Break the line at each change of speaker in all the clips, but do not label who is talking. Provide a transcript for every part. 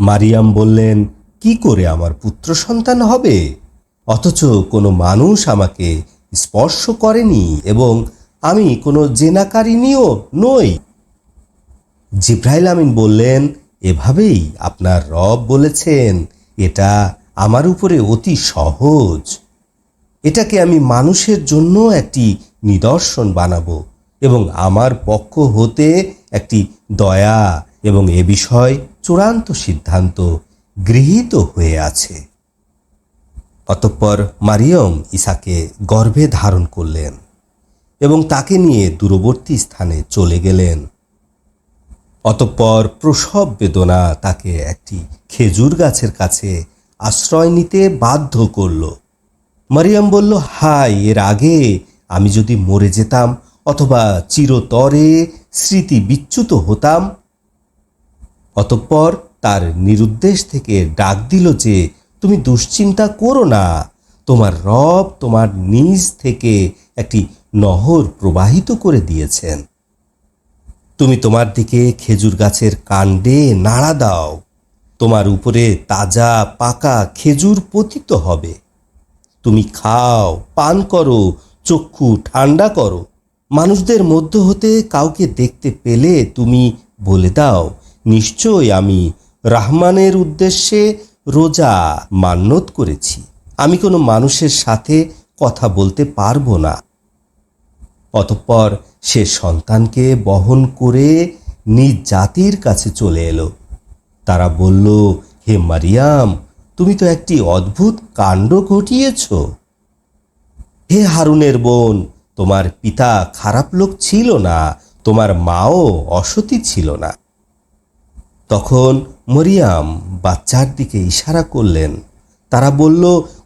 মারিয়াম বললেন, কি করে আমার পুত্র সন্তান হবে? অথচ কোনো মানুষ আমাকে স্পর্শ করেনি এবং আমি কোনো জেনাকারিনীও নই। জিবরাইল আমিন বললেন, এভাবেই আপনার রব বলেছেন, এটা আমার উপরে অতি সহজ। এটাকে আমি মানুষের জন্য একটি নিদর্শন বানাবো এবং আমার পক্ষ হতে একটি দয়া, এবং এ বিষয় চূড়ান্ত সিদ্ধান্ত গৃহীত হয়ে আছে। অতঃপর মারিয়ম ঈসাকে গর্ভে ধারণ করলেন এবং তাকে নিয়ে দূরবর্তী স্থানে চলে গেলেন। অতঃপর প্রসব বেদনা তাকে একটি খেজুর গাছের কাছে আশ্রয় নিতে বাধ্য করল। মারিয়াম বলল, হায়, এর আগে আমি যদি মরে যেতাম অথবা চিরতরে স্মৃতি বিচ্যুত হতাম। অতঃপর তার নিরুদ্দেশ থেকে ডাক দিল যে, তুমি দুশ্চিন্তা করো না, তোমার রব তোমার নিজ থেকে একটি নহর প্রবাহিত করে দিয়েছেন। তুমি তোমার দিকে খেজুর গাছের কাণ্ডে নাড়া দাও, তোমার উপরে তাজা পাকা খেজুর পতিত হবে। তুমি খাও, পান করো, চক্ষু ঠান্ডা করো। মানুষদের মধ্য হতে কাউকে দেখতে পেলে তুমি বলে দাও, নিশ্চয় আমি রাহমানের উদ্দেশ্যে রোজা মান্যত করেছি, আমি কোনো মানুষের সাথে কথা বলতে পারবো না। অতঃপর সে সন্তানকে বহন করে নিজ জাতির কাছে চলে এলো। তারা বলল, হে মারিয়াম, তুমি তো একটি অদ্ভুত কাণ্ড ঘটিয়েছ। হে হারুনের বোন, তোমার পিতা খারাপ লোক ছিল না, তোমার মাও অসতী ছিল না। তখন মরিয়াম বাচ্চার দিকে ইশারা করলেন। তারা বলল,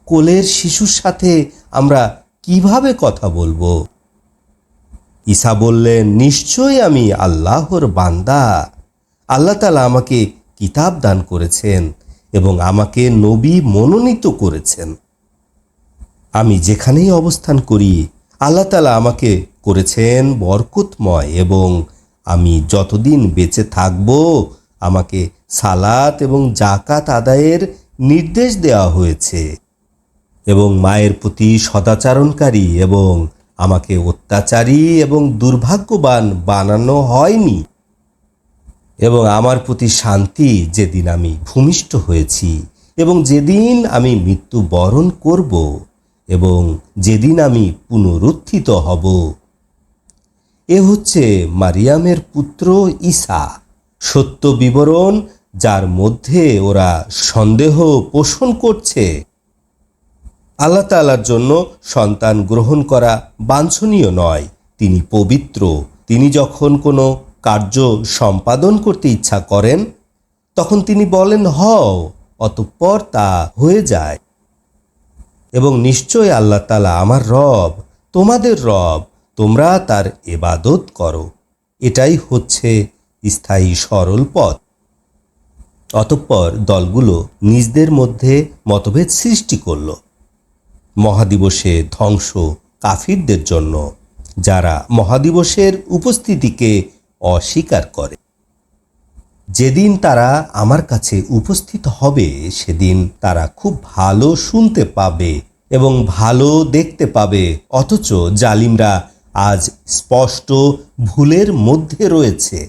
কোলের শিশুর সাথে আমরা কিভাবে কথা বলবো? ঈসা বললেন, নিশ্চয় আমি আল্লাহর বান্দা। আল্লাহ তাআলা আমাকে কিতাব দান করেছেন এবং আমাকে নবী মনোনীত করেছেন। আমি যেখানেই অবস্থান করি আল্লাহ তাআলা আমাকে করেছেন বরকতময়, এবং আমি যতদিন বেঁচে থাকব আমাকে সালাত এবং জাকাত আদায়ের নির্দেশ দেওয়া হয়েছে, এবং মায়ের প্রতি সদাচরণকারী এবং আমাকে অত্যাচারী এবং দুর্ভাগ্যবান বানানো হয়নি। এবং আমার প্রতি শান্তি যেদিন আমি ভূমিষ্ঠ হয়েছি, এবং যেদিন আমি মৃত্যুবরণ করব, এবং যেদিন আমি পুনরুত্থিত হব। এ হচ্ছে মারিয়ামের পুত্র ঈসা, সত্য বিবরণ যার মধ্যে ওরা সন্দেহ পোষণ করছে। আল্লাহ তাআলার জন্য সন্তান গ্রহণ করা বাঞ্ছনীয় নয়, তিনি পবিত্র। তিনি যখন কোনো কার্য সম্পাদন করতে ইচ্ছা করেন তখন তিনি বলেন, হও, অতঃপর তা হয়ে যায়। এবং নিশ্চয় আল্লাহ তাআলা আমার রব, তোমাদের রব, তোমরা তার ইবাদত করো। এটাই হচ্ছে স্থায়ী সরল পথ। অতঃপর দলগুলো নিজদের মধ্যে মতভেদ সৃষ্টি করল। মহাদিবসে ধ্বংস কাফিরদের জন্য, যারা মহাদিবসের উপস্থিতিকে অস্বীকার করে। যেদিন তারা আমার কাছে উপস্থিত হবে সেদিন তারা খুব ভালো শুনতে পাবে এবং ভালো দেখতে পাবে, অথচ জালিমরা আজ স্পষ্ট ভুলের মধ্যে রয়েছে।